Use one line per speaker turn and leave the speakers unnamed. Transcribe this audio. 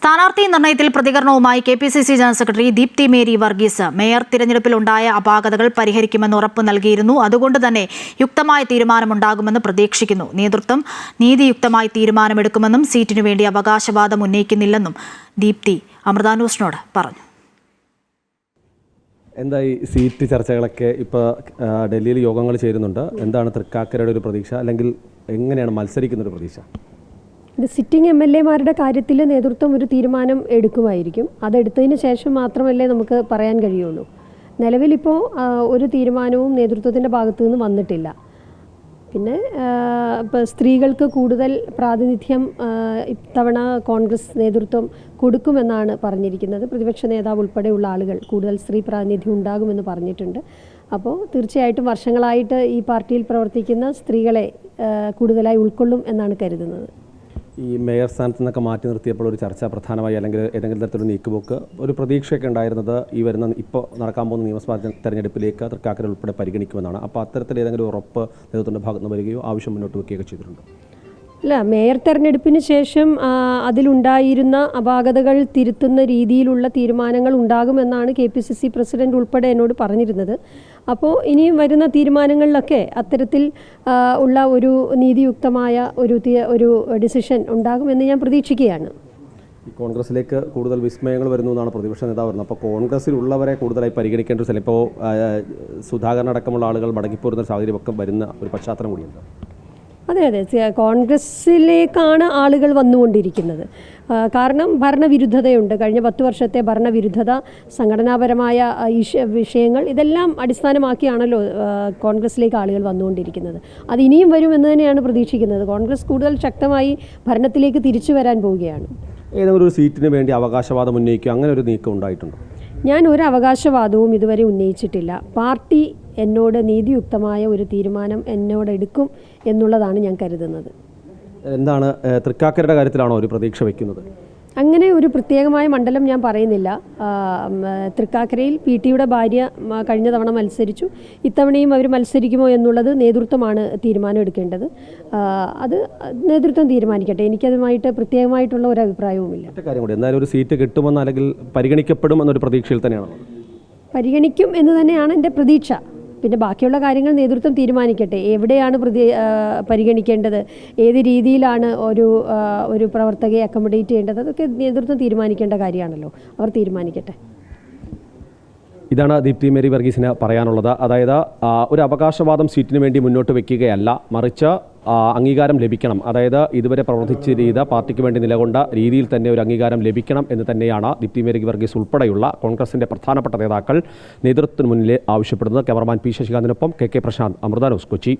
സ്ഥാനാർത്ഥി നിർണയത്തിൽ പ്രതികരണവുമായി KPCC general secretary Deepthi Mary Varghese mayor തിരഞ്ഞെടുപ്പിലുണ്ടായ അപാകതകൾ പരിഹരിക്കുമെന്ന് ഉറപ്പ് നൽകിയിരുന്നു. അതുകൊണ്ട് തന്നെ യുക്തമായ തീരുമാനമുണ്ടാകുമെന്ന് പ്രതീക്ഷിക്കുന്നു. നേതൃത്വം നീതിയുക്തമായി തീരുമാനമെടുക്കുമെന്നും സീറ്റിനു വേണ്ടി അവകാശവാദം ഉന്നയിക്കുന്നില്ലെന്നും ദീപ്തി അമൃത ന്യൂസിനോട് പറഞ്ഞു.
എന്തായി സീറ്റ് ചർച്ചകളൊക്കെ ഇപ്പോൾ ഡൽഹിയിൽ യോഗങ്ങൾ ചേരുന്നുണ്ട്. എന്താണ് തൃക്കാക്കരയുടെ ഒരു പ്രതീക്ഷ, അല്ലെങ്കിൽ എങ്ങനെയാണ് മത്സരിക്കുന്നൊരു പ്രതീക്ഷ?
സിറ്റിംഗ് MLA-മാരുടെ കാര്യത്തിൽ നേതൃത്വം ഒരു തീരുമാനം എടുക്കുമായിരിക്കും. അതെടുത്തതിന് ശേഷം മാത്രമല്ലേ നമുക്ക് പറയാൻ കഴിയുള്ളൂ. നിലവിലിപ്പോൾ ഒരു തീരുമാനവും നേതൃത്വത്തിൻ്റെ ഭാഗത്തു നിന്ന് വന്നിട്ടില്ല. പിന്നെ ഇപ്പോൾ സ്ത്രീകൾക്ക് കൂടുതൽ പ്രാതിനിധ്യം ഇത്തവണ കോൺഗ്രസ് നേതൃത്വം കൊടുക്കുമെന്നാണ് പറഞ്ഞിരിക്കുന്നത്. പ്രതിപക്ഷ നേതാവ് ഉൾപ്പെടെയുള്ള ആളുകൾ കൂടുതൽ സ്ത്രീ പ്രാതിനിധ്യം ഉണ്ടാകുമെന്ന് പറഞ്ഞിട്ടുണ്ട്. അപ്പോൾ തീർച്ചയായിട്ടും വർഷങ്ങളായിട്ട് ഈ പാർട്ടിയിൽ പ്രവർത്തിക്കുന്ന സ്ത്രീകളെ കൂടുതലായി ഉൾക്കൊള്ളും എന്നാണ് കരുതുന്നത്.
ഈ മേയർ സ്ഥാനത്ത് നിന്നൊക്കെ മാറ്റി നിർത്തിയപ്പോൾ ഒരു ചർച്ച പ്രധാനമായി, അല്ലെങ്കിൽ ഏതെങ്കിലും തരത്തിലൊരു നീക്കുപോക്ക്, ഒരു പ്രതീക്ഷയൊക്കെ ഉണ്ടായിരുന്നത് ഈ വരുന്ന ഇപ്പോൾ നടക്കാൻ പോകുന്ന നിയമസഭാ തെരഞ്ഞെടുപ്പിലേക്ക് തൃക്കാക്കര ഉൾപ്പെടെ പരിഗണിക്കുമെന്നാണ്. അപ്പോൾ അത്തരത്തിൽ ഏതെങ്കിലും ഉറപ്പ് നേതൃത്വത്തിൻ്റെ ഭാഗത്ത് നിന്ന് വരികയോ ആവശ്യം മുന്നോട്ട് വയ്ക്കുകയൊക്കെ ചെയ്തിട്ടുണ്ട്?
അല്ല, മേയർ തെരഞ്ഞെടുപ്പിന് ശേഷം അതിലുണ്ടായിരുന്ന അപാകതകൾ തിരുത്തുന്ന രീതിയിലുള്ള തീരുമാനങ്ങൾ ഉണ്ടാകുമെന്നാണ് KPCC പ്രസിഡന്റ് ഉൾപ്പെടെ എന്നോട് പറഞ്ഞിരുന്നത്. അപ്പോൾ ഇനിയും വരുന്ന തീരുമാനങ്ങളിലൊക്കെ അത്തരത്തിൽ ഉള്ള ഒരു നീതിയുക്തമായ ഒരു ഡിസിഷൻ ഉണ്ടാകുമെന്ന് ഞാൻ പ്രതീക്ഷിക്കുകയാണ്.
കോൺഗ്രസിലേക്ക് കൂടുതൽ വിസ്മയങ്ങൾ വരുന്നു എന്നാണ് പ്രതിപക്ഷ നേതാവ് പറയുന്നത്. അപ്പോൾ കോൺഗ്രസിലുള്ളവരെ കൂടുതലായി പരിഗണിക്കേണ്ട ചിലപ്പോൾ സുധാകരനടക്കമുള്ള ആളുകൾ മടങ്ങിപ്പോരുന്ന സാഹചര്യമൊക്കെ വരുന്ന ഒരു പശ്ചാത്തലം കൂടിയുണ്ട്.
അതെ, കോൺഗ്രസ്സിലേക്കാണ് ആളുകൾ വന്നുകൊണ്ടിരിക്കുന്നത്. കാരണം ഭരണവിരുദ്ധതയുണ്ട്. കഴിഞ്ഞ 10 വർഷത്തെ ഭരണവിരുദ്ധത, സംഘടനാപരമായ വിഷയങ്ങൾ, ഇതെല്ലാം അടിസ്ഥാനമാക്കിയാണല്ലോ കോൺഗ്രസ്സിലേക്ക് ആളുകൾ വന്നുകൊണ്ടിരിക്കുന്നത്. അത് ഇനിയും വരുമെന്ന് തന്നെയാണ് പ്രതീക്ഷിക്കുന്നത്. കോൺഗ്രസ് കൂടുതൽ ശക്തമായി ഭരണത്തിലേക്ക് തിരിച്ചു വരാൻ പോവുകയാണ്.
ഏതെങ്കിലും ഒരു സീറ്റിന് വേണ്ടി അവകാശവാദം ഉന്നയിക്കുക, അങ്ങനെ ഒരു നീക്കം ഉണ്ടായിട്ടുണ്ടോ?
ഞാൻ ഒരു അവകാശവാദവും ഇതുവരെ ഉന്നയിച്ചിട്ടില്ല. പാർട്ടി എന്നോട് നീതിയുക്തമായ ഒരു തീരുമാനം എന്നോടെടുക്കും എന്നുള്ളതാണ് ഞാൻ കരുതുന്നത്.
എന്താണ് തൃക്കാക്കരയുടെ കാര്യത്തിലാണോ ഒരു പ്രതീക്ഷ വയ്ക്കുന്നത്?
അങ്ങനെ ഒരു പ്രത്യേകമായ മണ്ഡലം ഞാൻ പറയുന്നില്ല. തൃക്കാക്കരയിൽ PT-യുടെ ഭാര്യ കഴിഞ്ഞ തവണ മത്സരിച്ചു. ഇത്തവണയും അവർ മത്സരിക്കുമോ എന്നുള്ളത് നേതൃത്വമാണ് തീരുമാനം എടുക്കേണ്ടത്. അത് നേതൃത്വം തീരുമാനിക്കട്ടെ. എനിക്കതുമായിട്ട് പ്രത്യേകമായിട്ടുള്ള ഒരു അഭിപ്രായവുമില്ല.
കാര്യം കൂടി, എന്തായാലും ഒരു സീറ്റ് കിട്ടുമെന്ന്, അല്ലെങ്കിൽ പരിഗണിക്കപ്പെടുമെന്നൊരു പ്രതീക്ഷയിൽ തന്നെയാണ്?
പരിഗണിക്കും എന്ന് തന്നെയാണ് എൻ്റെ പ്രതീക്ഷ. പിന്നെ ബാക്കിയുള്ള കാര്യങ്ങൾ നേതൃത്വം തീരുമാനിക്കട്ടെ. എവിടെയാണ് പരിഗണിക്കേണ്ടത്, ഏത് രീതിയിലാണ് ഒരു പ്രവർത്തകയെ അക്കോമഡേറ്റ് ചെയ്യേണ്ടത്, അതൊക്കെ നേതൃത്വം തീരുമാനിക്കേണ്ട കാര്യമാണല്ലോ. അവർ തീരുമാനിക്കട്ടെ.
ഇതാണ് ദീപ്തി മേരി വർഗീസിന് പറയാനുള്ളത്. അതായത് ഒരു അവകാശവാദം സീറ്റിന് വേണ്ടി മുന്നോട്ട് വയ്ക്കുകയല്ല, മറിച്ച് അംഗീകാരം ലഭിക്കണം. അതായത് ഇതുവരെ പ്രവർത്തിച്ച രീതി, പാർട്ടിക്ക് വേണ്ടി നിലകൊണ്ട രീതിയിൽ തന്നെ ഒരു അംഗീകാരം ലഭിക്കണം എന്ന് തന്നെയാണ് ദീപ്തി മേരി വർഗീസ് ഉൾപ്പെടെയുള്ള കോൺഗ്രസിൻ്റെ പ്രധാനപ്പെട്ട നേതാക്കൾ നേതൃത്വത്തിന് മുന്നിൽ ആവശ്യപ്പെടുന്നത്. Cameraman P. ശശികാന്തിനൊപ്പം KK പ്രശാന്ത്, അമൃത ന്യൂസ്, കൊച്ചി.